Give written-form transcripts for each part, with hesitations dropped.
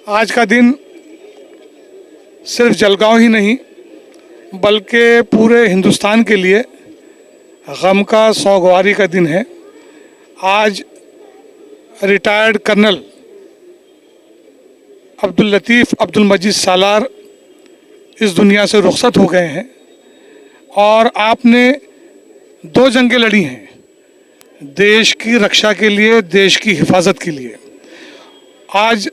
आज का दिन सिर्फ जलगांव ही नहीं बल्कि पूरे हिंदुस्तान के लिए गम का सोगवारी का दिन है। आज रिटायर्ड कर्नल अब्दुल लतीफ़ अब्दुल मजीद सालार इस दुनिया से रुखसत हो गए हैं और आपने 2 जंगें लड़ी हैं, देश की रक्षा के लिए, देश की हिफाजत के लिए। आज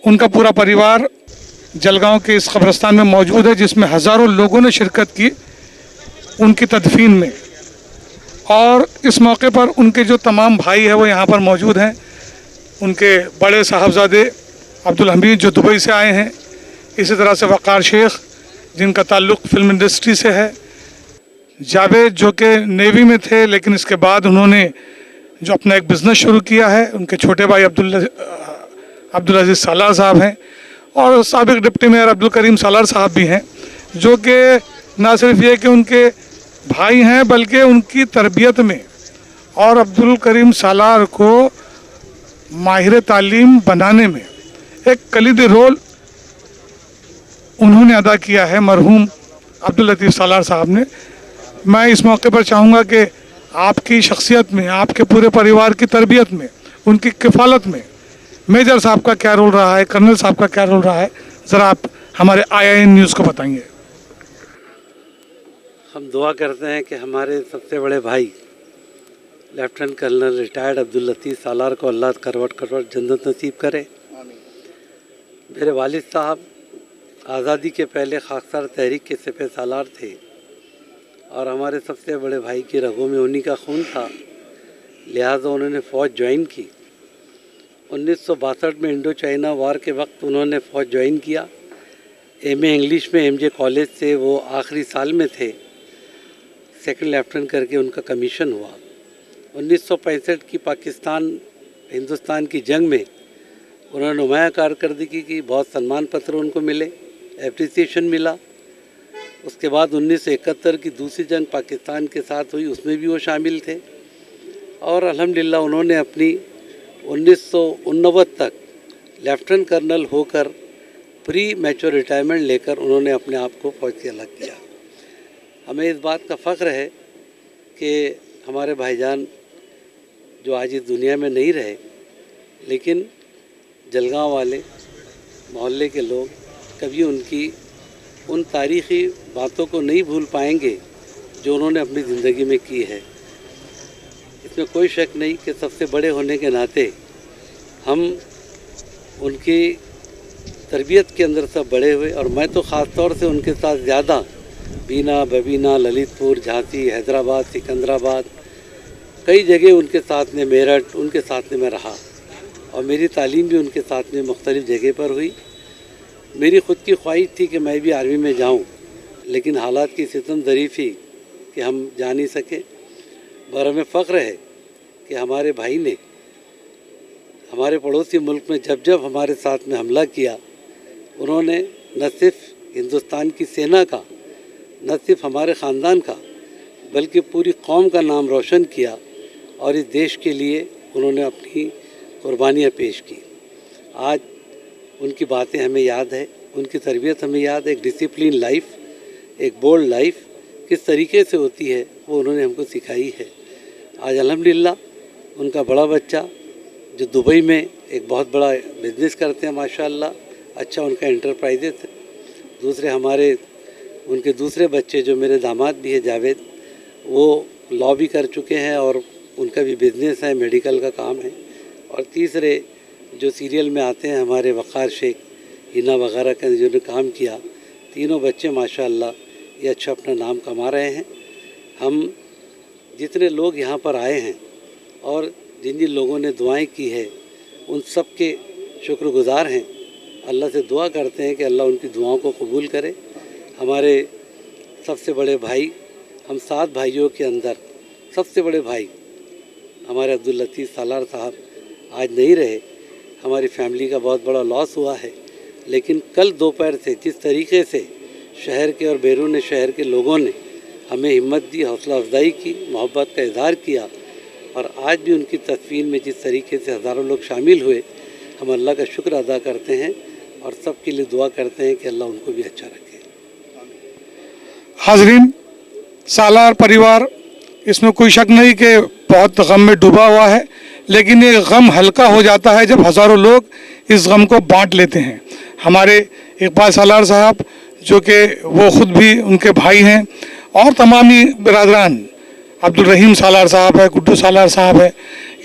उनका पूरा परिवार जलगांव के इस कब्रिस्तान में मौजूद है, जिसमें हज़ारों लोगों ने शिरकत की उनकी तदफीन में। और इस मौके पर उनके जो तमाम भाई हैं वो यहाँ पर मौजूद हैं। उनके बड़े साहबजादे अब्दुल हमीद जो दुबई से आए हैं, इसी तरह से वक़ार शेख जिनका ताल्लुक़ फ़िल्म इंडस्ट्री से है, जावेद जो कि नेवी में थे लेकिन इसके बाद उन्होंने जो अपना एक बिज़नेस शुरू किया है, उनके छोटे भाई अब्दुल अजीज़ सालार साहब हैं, और साबिक़ डिप्टी मेयर अब्दुल करीम सालार साहब भी हैं, जो कि ना सिर्फ ये कि उनके भाई हैं बल्कि उनकी तरबियत में और अब्दुल करीम सालार को माहिर तालीम बनाने में एक कलीदी रोल उन्होंने अदा किया है, मरहूम अब्दुल लतीफ़ सालार साहब ने। मैं इस मौके पर चाहूँगा कि आपकी शख्सियत में, आपके पूरे परिवार की तरबियत में, उनकी किफ़ालत में मेजर साहब का क्या रोल रहा है, कर्नल साहब का क्या रोल रहा है, ज़रा आप हमारे IIN न्यूज़ को बताएंगे। हम दुआ करते हैं कि हमारे सबसे बड़े भाई lieutenant colonel retired Abdul Latif सालार को अल्लाह करवट करवट जन्नत नसीब करे। मेरे वालिद साहब आज़ादी के पहले खाकसार तहरीक के सिपह सालार थे और हमारे सबसे बड़े भाई की रगों में उन्हीं का खून था, लिहाजा उन्होंने फ़ौज ज्वाइन की। 1962 में इंडो चाइना वार के वक्त उन्होंने फ़ौज ज्वाइन किया। MA इंग्लिश में MJ कॉलेज से वो आखिरी साल में थे, सेकंड लेफ्टिनेंट करके उनका कमीशन हुआ। 1965 की पाकिस्तान हिंदुस्तान की जंग में उन्होंने नुमाया कारकर्दगी की, बहुत सम्मान पत्र उनको मिले, एप्रिसिएशन मिला। उसके बाद 1971 की दूसरी जंग पाकिस्तान के साथ हुई, उसमें भी वो शामिल थे और अल्हम्दुलिल्लाह उन्होंने अपनी 1989 तक लेफ्टिनेंट कर्नल होकर प्री मैच्योर रिटायरमेंट लेकर उन्होंने अपने आप को फ़ौज से अलग किया। हमें इस बात का फ़ख्र है कि हमारे भाईजान जो आज इस दुनिया में नहीं रहे, लेकिन जलगांव वाले मोहल्ले के लोग कभी उनकी उन तारीख़ी बातों को नहीं भूल पाएंगे जो उन्होंने अपनी ज़िंदगी में की है। इसमें कोई शक नहीं कि सबसे बड़े होने के नाते हम उनकी तरबियत के अंदर सब बड़े हुए और मैं तो ख़ास तौर से उनके साथ ज़्यादा बीना, बबीना, ललितपुर, झांसी, हैदराबाद, सिकंदराबाद, कई जगह उनके साथ में, मेरठ उनके साथ में मैं रहा और मेरी तालीम भी उनके साथ में मुख्तलिफ़ जगह पर हुई। मेरी ख़ुद की ख्वाहिश थी कि मैं भी आर्मी में जाऊं, लेकिन हालात की सितम ज़रीफ़ी कि हम जा नहीं सके। और हमें फ़ख्र है कि हमारे भाई ने हमारे पड़ोसी मुल्क में जब जब हमारे साथ में हमला किया, उन्होंने न सिर्फ हिंदुस्तान की सेना का, न सिर्फ हमारे ख़ानदान का, बल्कि पूरी कौम का नाम रोशन किया और इस देश के लिए उन्होंने अपनी कुर्बानियाँ पेश की। आज उनकी बातें हमें याद है, उनकी तरबियत हमें याद है। एक डिसिप्लिन लाइफ, एक बोल्ड लाइफ किस तरीके से होती है वो उन्होंने हमको सिखाई है। आज अल्हम्दुलिल्लाह उनका बड़ा बच्चा जो दुबई में एक बहुत बड़ा बिज़नेस करते हैं, माशाअल्लाह, अच्छा उनका एंटरप्राइजेस है। दूसरे हमारे उनके दूसरे बच्चे जो मेरे दामाद भी है जावेद, वो लॉ भी कर चुके हैं और उनका भी बिज़नेस है, मेडिकल का काम है। और तीसरे जो सीरियल में आते हैं हमारे वक़ार शेख, हिना वगैरह का जिन्होंने काम किया, तीनों बच्चे माशाअल्लाह ये अच्छा अपना नाम कमा रहे हैं। हम जितने लोग यहाँ पर आए हैं और जिन जिन लोगों ने दुआएं की है उन सब के शुक्रगुज़ार हैं। अल्लाह से दुआ करते हैं कि अल्लाह उनकी दुआओं को कबूल करे। हमारे सबसे बड़े भाई, हम 7 भाइयों के अंदर सबसे बड़े भाई हमारे अब्दुल लतीफ़ सालार साहब आज नहीं रहे। हमारी फैमिली का बहुत बड़ा लॉस हुआ है, लेकिन कल दोपहर से जिस तरीके से शहर के और बैरून शहर के लोगों ने हमें हिम्मत दी, हौसला अफजाई की, मोहब्बत का इज़हार किया और आज भी उनकी तदफीन में जिस तरीके से हज़ारों लोग शामिल हुए, हम अल्लाह का शुक्र अदा करते हैं और सबके लिए दुआ करते हैं कि अल्लाह उनको भी अच्छा रखे। हाजरीन, सालार परिवार, इसमें कोई शक नहीं कि बहुत गम में डूबा हुआ है, लेकिन ये गम हल्का हो जाता है जब हज़ारों लोग इस गम को बांट लेते हैं। हमारे इकबाल सालार साहब, जो कि वो ख़ुद भी उनके भाई हैं, और तमामी बिरादरान, अब्दुल रहीम सालार साहब है, गुड्डू सालार साहब है,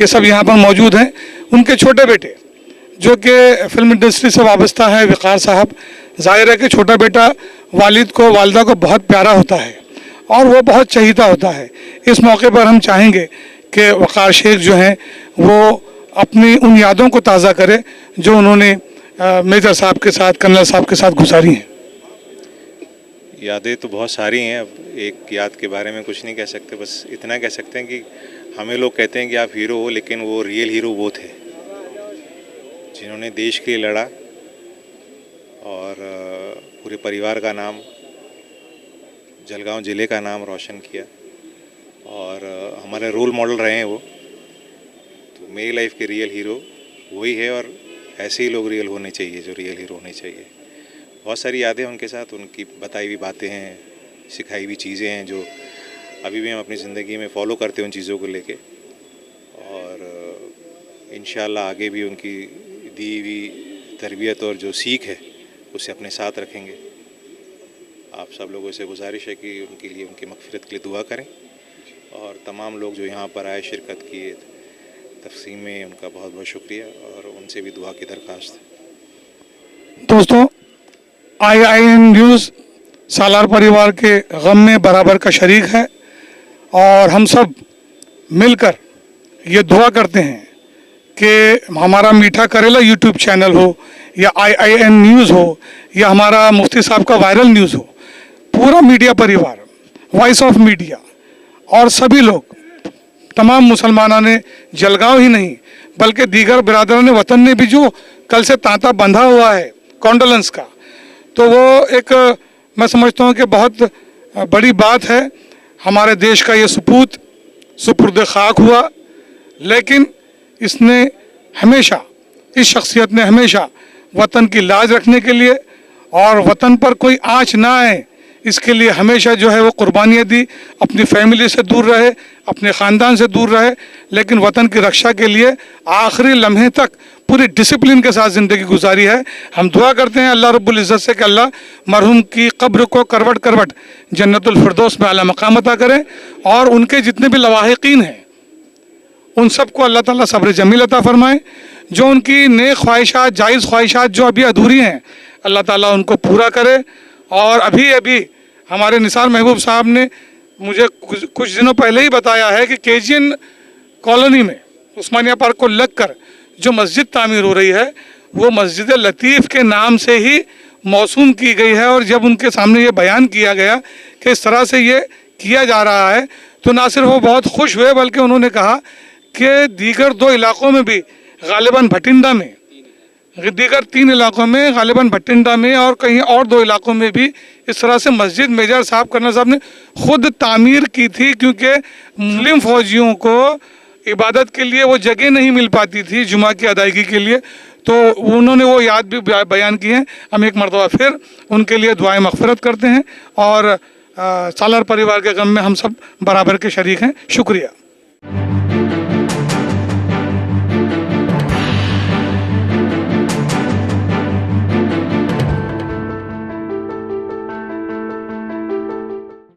ये सब यहाँ पर मौजूद हैं। उनके छोटे बेटे जो कि फिल्म इंडस्ट्री से वाबस्ता है, वक़ार साहब, ज़ाहिर है कि छोटा बेटा वालिद को, वालिदा को बहुत प्यारा होता है और वो बहुत चहीता होता है। इस मौके पर हम चाहेंगे कि वक़ार शेख जो हैं वो अपनी उन यादों को ताज़ा करे जो उन्होंने मेजर साहब के साथ, कर्नल साहब के साथ गुजारी हैं। यादें तो बहुत सारी हैं, अब एक याद के बारे में कुछ नहीं कह सकते, बस इतना कह सकते हैं कि हमें लोग कहते हैं कि आप हीरो हो, लेकिन वो रियल हीरो वो थे जिन्होंने देश के लिए लड़ा और पूरे परिवार का नाम, जलगांव ज़िले का नाम रोशन किया और हमारे रोल मॉडल रहे हैं वो। तो मेरी लाइफ के रियल हीरो वही है और ऐसे ही लोग रियल होने चाहिए जो रियल हीरो होने चाहिए। बहुत सारी यादें उनके साथ, उनकी बताई हुई बातें हैं, सिखाई हुई चीज़ें हैं जो अभी भी हम अपनी ज़िंदगी में फॉलो करते हैं उन चीज़ों को लेके, और इंशाल्लाह आगे भी उनकी दी हुई तरबियत और जो सीख है उसे अपने साथ रखेंगे। आप सब लोगों से गुजारिश है कि उनके लिए, उनकी मग़फ़िरत के लिए दुआ करें, और तमाम लोग जो यहाँ पर आए, शिरकत किए तक़सीम में, उनका बहुत बहुत शुक्रिया और उनसे भी दुआ की दरख्वास्त है। दोस्तों, IIN न्यूज़ सालार परिवार के गम में बराबर का शरीक है और हम सब मिलकर ये दुआ करते हैं कि हमारा मीठा करेला यूट्यूब चैनल हो या IIN न्यूज़ हो या हमारा मुफ्ती साहब का वायरल न्यूज़ हो, पूरा मीडिया परिवार, वॉइस ऑफ मीडिया और सभी लोग, तमाम मुसलमानों ने, जलगांव ही नहीं बल्कि दीगर बिरादरान वतन ने भी जो कल से तांता बंधा हुआ है कॉन्डोलेंस का, तो वो एक मैं समझता हूँ कि बहुत बड़ी बात है। हमारे देश का ये सपूत सुपुर्द खाक हुआ, लेकिन इसने हमेशा, इस शख्सियत ने हमेशा वतन की लाज रखने के लिए और वतन पर कोई आँच ना आए इसके लिए हमेशा जो है वो कुर्बानियाँ दी। अपनी फैमिली से दूर रहे, अपने ख़ानदान से दूर रहे, लेकिन वतन की रक्षा के लिए आखिरी लम्हे तक पूरी डिसिप्लिन के साथ ज़िंदगी गुजारी है। हम दुआ करते हैं अल्लाह रब्बुल इज़्ज़त से कि अल्लाह मरहूम की कब्र को करवट करवट जन्नतुल फिरदौस में आला मकाम अता करें, और उनके जितने भी लवाहिकीन हैं उन सबको अल्लाह ताला सब्र जमील अता फरमाए। जो उनकी नेक ख्वाहिशात, जायज़ ख्वाहिशात जो अभी अधूरी हैं, अल्लाह ताला उनको पूरा करे। और अभी हमारे निसार महबूब साहब ने मुझे कुछ दिनों पहले ही बताया है कि KGN कॉलोनी में उस्मानिया पार्क को लगकर जो मस्जिद तामीर हो रही है वो मस्जिद लतीफ़ के नाम से ही मौसूम की गई है। और जब उनके सामने ये बयान किया गया कि इस तरह से ये किया जा रहा है, तो ना सिर्फ वो बहुत खुश हुए बल्कि उन्होंने कहा कि दीगर 2 इलाक़ों में भी, गालिबन भटिंडा में, दीगर 3 इलाक़ों में, गालिबन भटिंडा में और कहीं और 2 इलाक़ों में भी इस तरह से मस्जिद मेजर साहब, कर्नल साहब ने खुद तामीर की थी, क्योंकि मुस्लिम फ़ौजियों को इबादत के लिए वो जगह नहीं मिल पाती थी जुमा की अदायगी के लिए, तो उन्होंने वो याद भी बयान की है। हम एक मरतबा फिर उनके लिए दुआएं मग़फ़िरत करते हैं और सालार परिवार के गम में हम सब बराबर के शरीक हैं। शुक्रिया।